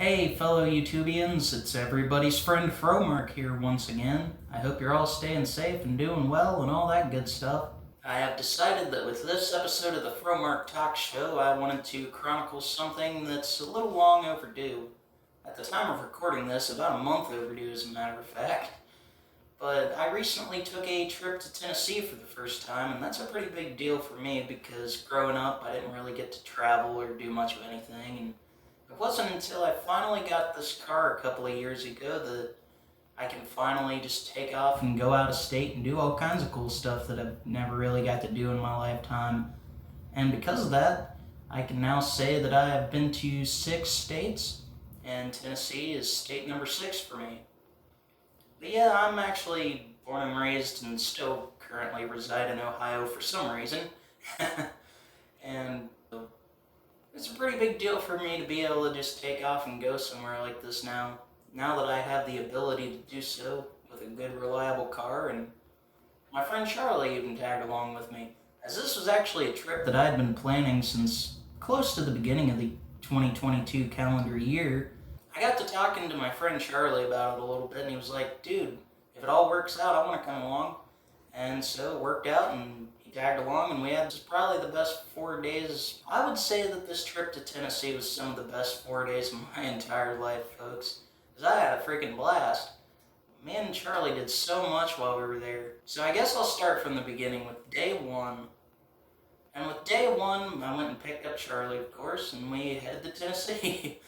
Hey fellow YouTubians, it's everybody's friend Fromark here once again. I hope you're all staying safe and doing well and all that good stuff. I have decided that with this episode of the Fromark Talk Show, I wanted to chronicle something that's a little long overdue. At the time of recording this, about a month overdue as a matter of fact. But I recently took a trip to Tennessee for the first time, and that's a pretty big deal for me because growing up I didn't really get to travel or do much of anything, and it wasn't until I finally got this car a couple of years ago that I can finally just take off and go out of state and do all kinds of cool stuff that I've never really got to do in my lifetime. And because of that, I can now say that I have been to 6 states, and Tennessee is state number 6 for me. But yeah, I'm actually born and raised and still currently reside in Ohio for some reason. And it's a pretty big deal for me to be able to just take off and go somewhere like this now that I have the ability to do so with a good, reliable car, and my friend Charlie even tagged along with me, as this was actually a trip that I had been planning since close to the beginning of the 2022 calendar year. I got to talking to my friend Charlie about it a little bit, and he was like, dude, if it all works out, I want to come along. And so it worked out, and he tagged along, and we had probably the best 4 days. I would say that this trip to Tennessee was some of the best 4 days of my entire life, folks, because I had a freaking blast. Me and Charlie did so much while we were there. So I guess I'll start from the beginning with day one. And with day one, I went and picked up Charlie, of course, and we headed to Tennessee.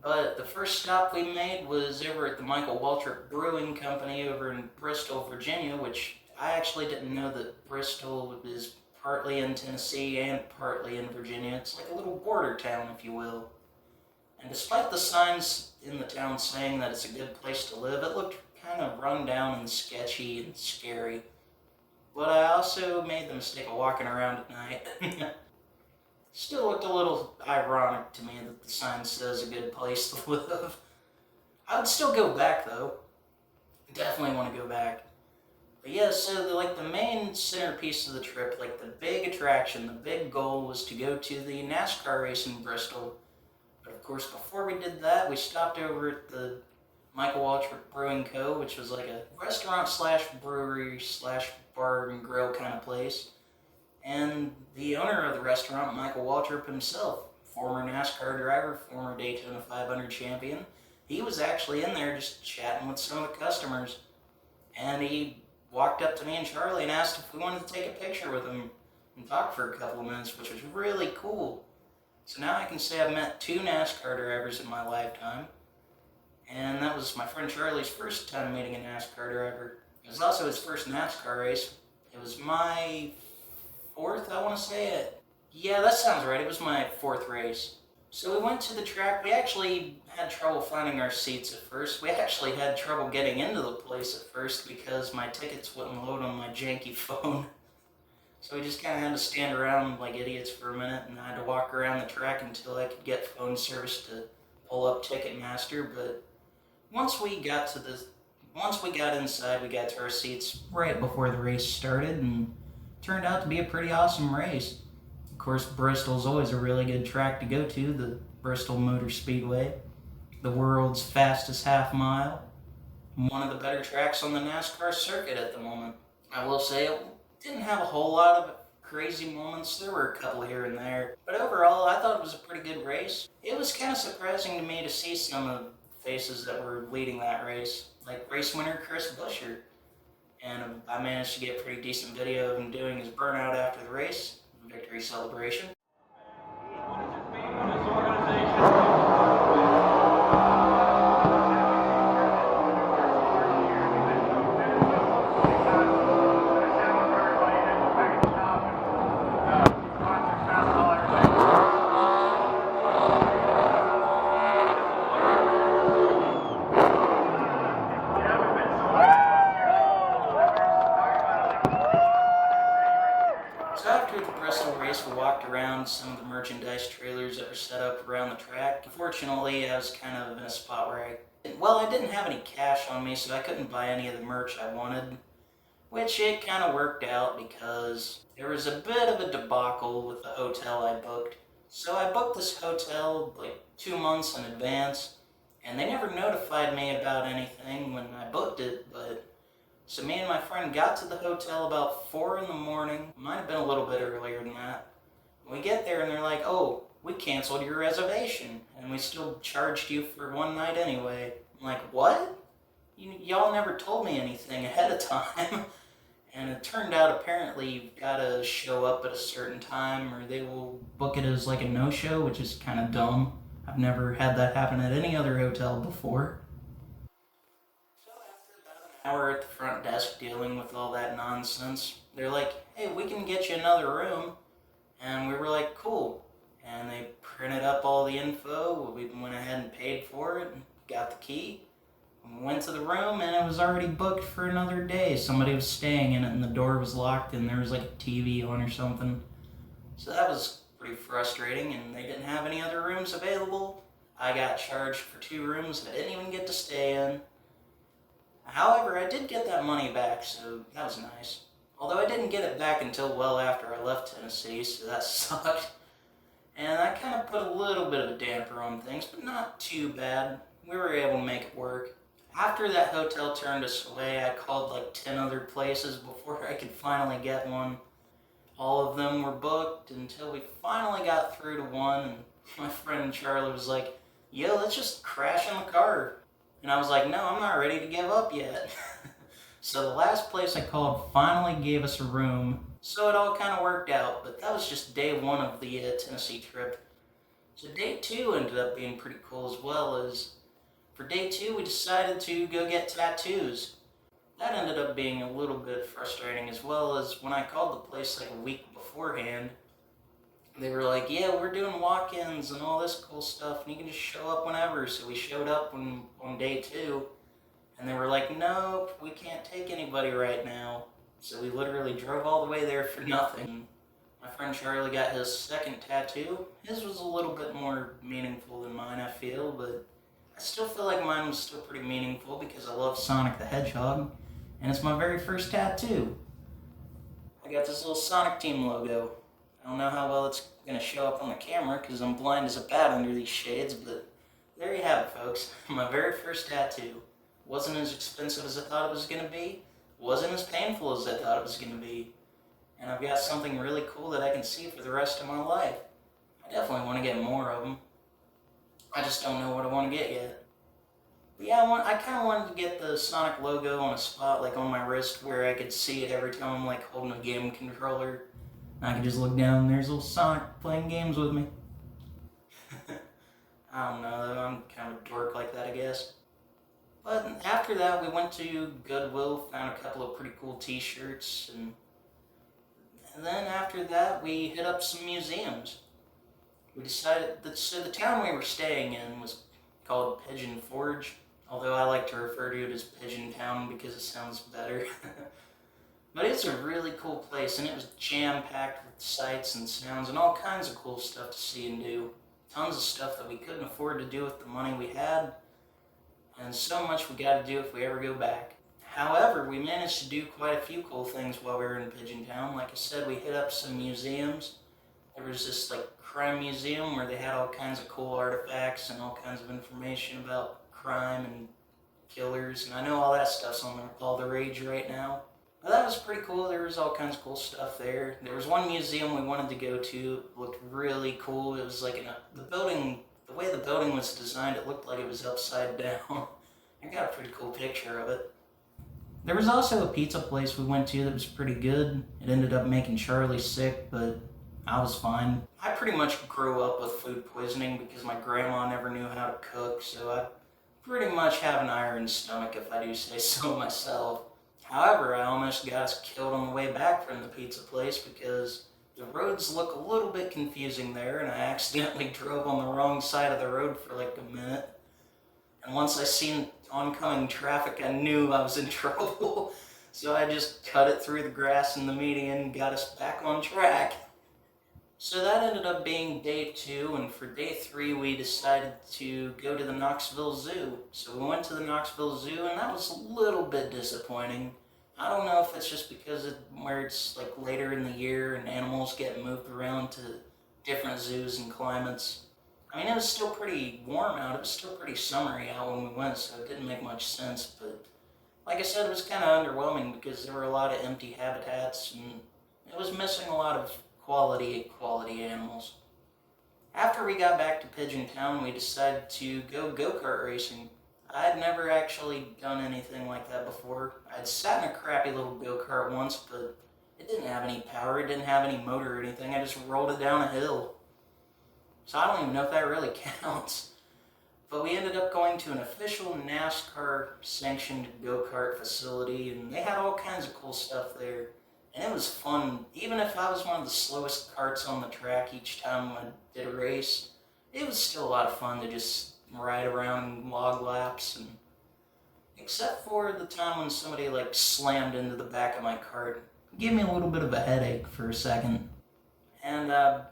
But the first stop we made was over at the Michael Waltrip Brewing Company over in Bristol, Virginia, which I actually didn't know that Bristol is partly in Tennessee and partly in Virginia. It's like a little border town, if you will. And despite the signs in the town saying that it's a good place to live, it looked kind of run down and sketchy and scary. But I also made the mistake of walking around at night. Still looked a little ironic to me that the sign says a good place to live. I would still go back though. Definitely want to go back. But yeah, so the main centerpiece of the trip, like the big attraction, the big goal was to go to the NASCAR race in Bristol. But of course, before we did that, we stopped over at the Michael Waltrip Brewing Co., which was like a restaurant slash brewery slash bar and grill kind of place. And the owner of the restaurant, Michael Waltrip himself, former NASCAR driver, former Daytona 500 champion, he was actually in there just chatting with some of the customers. And he walked up to me and Charlie and asked if we wanted to take a picture with him and talk for a couple of minutes, which was really cool. So now I can say I've met 2 NASCAR drivers in my lifetime. And that was my friend Charlie's first time meeting a NASCAR driver. It was also his first NASCAR race. It was my 4th, I want to say it. Yeah, that sounds right. It was my 4th race. So we went to the track. We actually had trouble finding our seats at first. We actually had trouble getting into the place at first because my tickets wouldn't load on my janky phone. So we just kind of had to stand around like idiots for a minute, and I had to walk around the track until I could get phone service to pull up Ticketmaster. But once we got inside, we got to our seats right before the race started, and turned out to be a pretty awesome race. Of course, Bristol's always a really good track to go to, the Bristol Motor Speedway, the world's fastest half mile, one of the better tracks on the NASCAR circuit at the moment. I will say it didn't have a whole lot of crazy moments. There were a couple here and there, but overall I thought it was a pretty good race. It was kind of surprising to me to see some of the faces that were leading that race, like race winner Chris Buescher. And I managed to get a pretty decent video of him doing his burnout after the race, victory celebration. So after the Bristol race, we walked around some of the merchandise trailers that were set up around the track. Unfortunately, I was kind of in a spot where I didn't have any cash on me, so I couldn't buy any of the merch I wanted. Which it kind of worked out because there was a bit of a debacle with the hotel I booked. So I booked this hotel like 2 months in advance, and they never notified me about anything when I booked it, but so me and my friend got to the hotel about 4 in the morning, might have been a little bit earlier than that. We get there and they're like, oh, we canceled your reservation, and we still charged you for one night anyway. I'm like, what? Y'all never told me anything ahead of time. And it turned out apparently you've got to show up at a certain time or they will book it as like a no-show, which is kind of dumb. I've never had that happen at any other hotel before. So after about an hour at the front desk dealing with all that nonsense, they're like, hey, we can get you another room. And we were like, cool. And they printed up all the info. We went ahead and paid for it and got the key. We went to the room and it was already booked for another day. Somebody was staying in it and the door was locked and there was like a TV on or something. So that was pretty frustrating, and they didn't have any other rooms available. I got charged for 2 rooms I didn't even get to stay in. However, I did get that money back, so that was nice. Although I didn't get it back until well after I left Tennessee, so that sucked. And that kind of put a little bit of a damper on things, but not too bad. We were able to make it work. After that hotel turned us away, I called like 10 other places before I could finally get one. All of them were booked until we finally got through to one, and my friend Charlie was like, yo, let's just crash in the car. And I was like, no, I'm not ready to give up yet. So the last place I called finally gave us a room, so it all kind of worked out, but that was just day 1 of the Tennessee trip. So day 2 ended up being pretty cool as well. As for day 2, we decided to go get tattoos. That ended up being a little bit frustrating, as well as when I called the place like a week beforehand, they were like, yeah, we're doing walk-ins and all this cool stuff, and you can just show up whenever. So we showed up on day 2, and they were like, nope, we can't take anybody right now. So we literally drove all the way there for nothing. My friend Charlie got his second tattoo. His was a little bit more meaningful than mine, I feel, but I still feel like mine was still pretty meaningful because I love Sonic the Hedgehog, and it's my very first tattoo. I got this little Sonic Team logo. I don't know how well it's going to show up on the camera because I'm blind as a bat under these shades, but there you have it, folks. My very first tattoo. Wasn't as expensive as I thought it was going to be. Wasn't as painful as I thought it was going to be. And I've got something really cool that I can see for the rest of my life. I definitely want to get more of them. I just don't know what I want to get yet. But yeah, I kind of wanted to get the Sonic logo on a spot, like on my wrist, where I could see it every time I'm like holding a game controller. And I could just look down and there's little Sonic playing games with me. I don't know, though. I'm kind of a dork like that, I guess. But after that, we went to Goodwill, found a couple of pretty cool t-shirts, and then after that, we hit up some museums. We decided that, so the town we were staying in was called Pigeon Forge, although I like to refer to it as Pigeon Town because it sounds better. But it's a really cool place, and it was jam-packed with sights and sounds and all kinds of cool stuff to see and do. Tons of stuff that we couldn't afford to do with the money we had, and so much we got to do if we ever go back. However, we managed to do quite a few cool things while we were in Pigeon Town. Like I said, we hit up some museums. There was this like crime museum where they had all kinds of cool artifacts and all kinds of information about crime and killers, and I know all that stuff's on all the rage right now. But that was pretty cool. There was all kinds of cool stuff there. There was one museum we wanted to go to. It looked really cool. It was like the way the building was designed, it looked like it was upside down. I got a pretty cool picture of it. There was also a pizza place we went to that was pretty good. It ended up making Charlie sick, but I was fine. I pretty much grew up with food poisoning because my grandma never knew how to cook, so I pretty much have an iron stomach if I do say so myself. However, I almost got us killed on the way back from the pizza place because the roads look a little bit confusing there, and I accidentally drove on the wrong side of the road for like a minute. And once I seen oncoming traffic, I knew I was in trouble. So I just cut it through the grass in the median and got us back on track. So that ended up being day 2, and for day 3 we decided to go to the Knoxville Zoo. So we went to the Knoxville Zoo, and that was a little bit disappointing. I don't know if it's just because where it's like later in the year and animals get moved around to different zoos and climates. I mean, it was still pretty warm out. It was still pretty summery out when we went, so it didn't make much sense. But like I said, it was kind of underwhelming because there were a lot of empty habitats and it was missing a lot of quality animals. After we got back to Pigeon Town, we decided to go-kart racing. I had never actually done anything like that before. I'd sat in a crappy little go-kart once, but it didn't have any power, it didn't have any motor or anything. I just rolled it down a hill. So I don't even know if that really counts. But we ended up going to an official NASCAR sanctioned go-kart facility, and they had all kinds of cool stuff there. And it was fun. Even if I was one of the slowest karts on the track each time I did a race, it was still a lot of fun to just ride around and log laps. And except for the time when somebody like slammed into the back of my cart, it gave me a little bit of a headache for a second. And I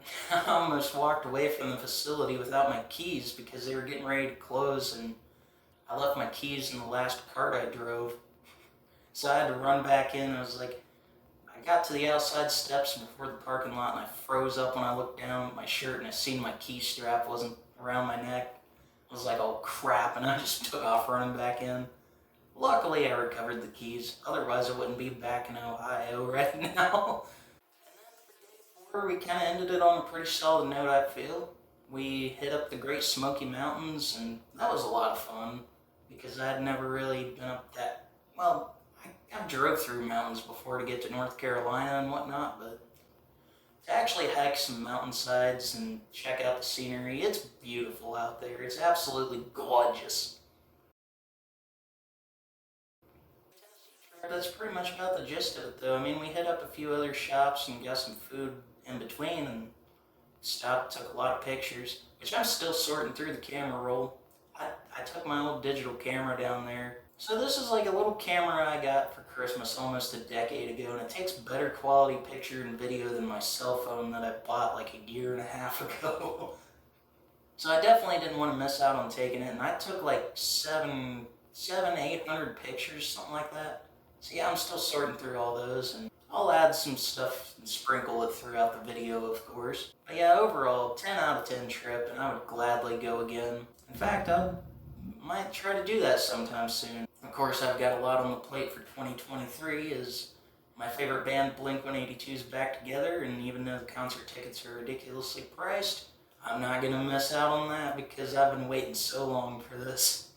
almost walked away from the facility without my keys because they were getting ready to close, and I left my keys in the last cart I drove. So I had to run back in. I was like, I got to the outside steps before the parking lot, and I froze up when I looked down at my shirt and I seen my key strap wasn't around my neck. I was like, oh crap, and I just took off running back in. Luckily, I recovered the keys. Otherwise, I wouldn't be back in Ohio right now. We kind of ended it on a pretty solid note, I feel. We hit up the Great Smoky Mountains, and that was a lot of fun because I had never really been up that, well, I drove through mountains before to get to North Carolina and whatnot, but to actually hike some mountainsides and check out the scenery, it's beautiful out there. It's absolutely gorgeous. That's pretty much about the gist of it, though. I mean, we hit up a few other shops and got some food in between and stopped, took a lot of pictures, which I'm still sorting through the camera roll. I took my old digital camera down there. So this is like a little camera I got for Christmas almost a decade ago, and it takes better quality picture and video than my cell phone that I bought like a year and a half ago. So I definitely didn't want to miss out on taking it, and I took like 800 pictures, something like that. So yeah, I'm still sorting through all those, and I'll add some stuff and sprinkle it throughout the video, of course. But yeah, overall, 10 out of 10 trip, and I would gladly go again. In fact, I might try to do that sometime soon. Of course, I've got a lot on the plate for 2023, as my favorite band, Blink-182, is back together, and even though the concert tickets are ridiculously priced, I'm not going to miss out on that because I've been waiting so long for this.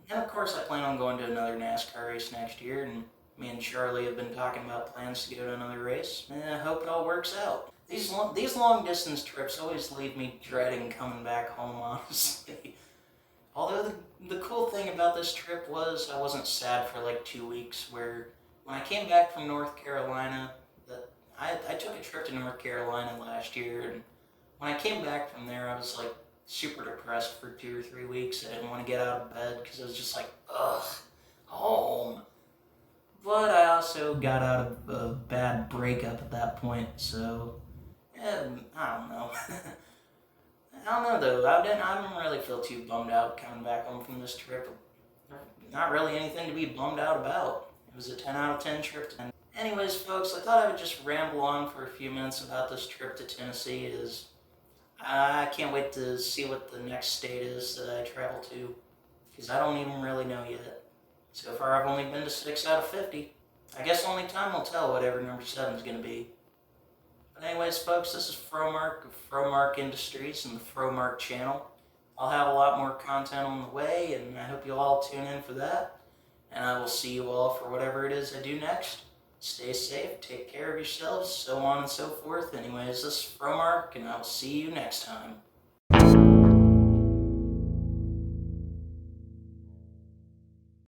And of course, I plan on going to another NASCAR race next year, and me and Charlie have been talking about plans to go to another race, and I hope it all works out. These long distance trips always leave me dreading coming back home, honestly. Although the cool thing about this trip was I wasn't sad for like 2 weeks, where when I came back from North Carolina, I took a trip to North Carolina last year, and when I came back from there, I was like super depressed for 2 or 3 weeks. I didn't want to get out of bed because I was just like, ugh, home. But I also got out of a bad breakup at that point, so I don't know. I don't know though. I didn't really feel too bummed out coming back home from this trip. Not really anything to be bummed out about. It was a 10 out of 10 trip. Anyways, folks, I thought I would just ramble on for a few minutes about this trip to Tennessee. I can't wait to see what the next state is that I travel to, because I don't even really know yet. So far, I've only been to 6 out of 50. I guess only time will tell whatever number 7 is going to be. But anyways, folks, this is Fromark of Fromark Industries and the Fromark channel. I'll have a lot more content on the way, and I hope you all tune in for that. And I will see you all for whatever it is I do next. Stay safe, take care of yourselves, so on and so forth. Anyways, this is Fromark, and I'll see you next time.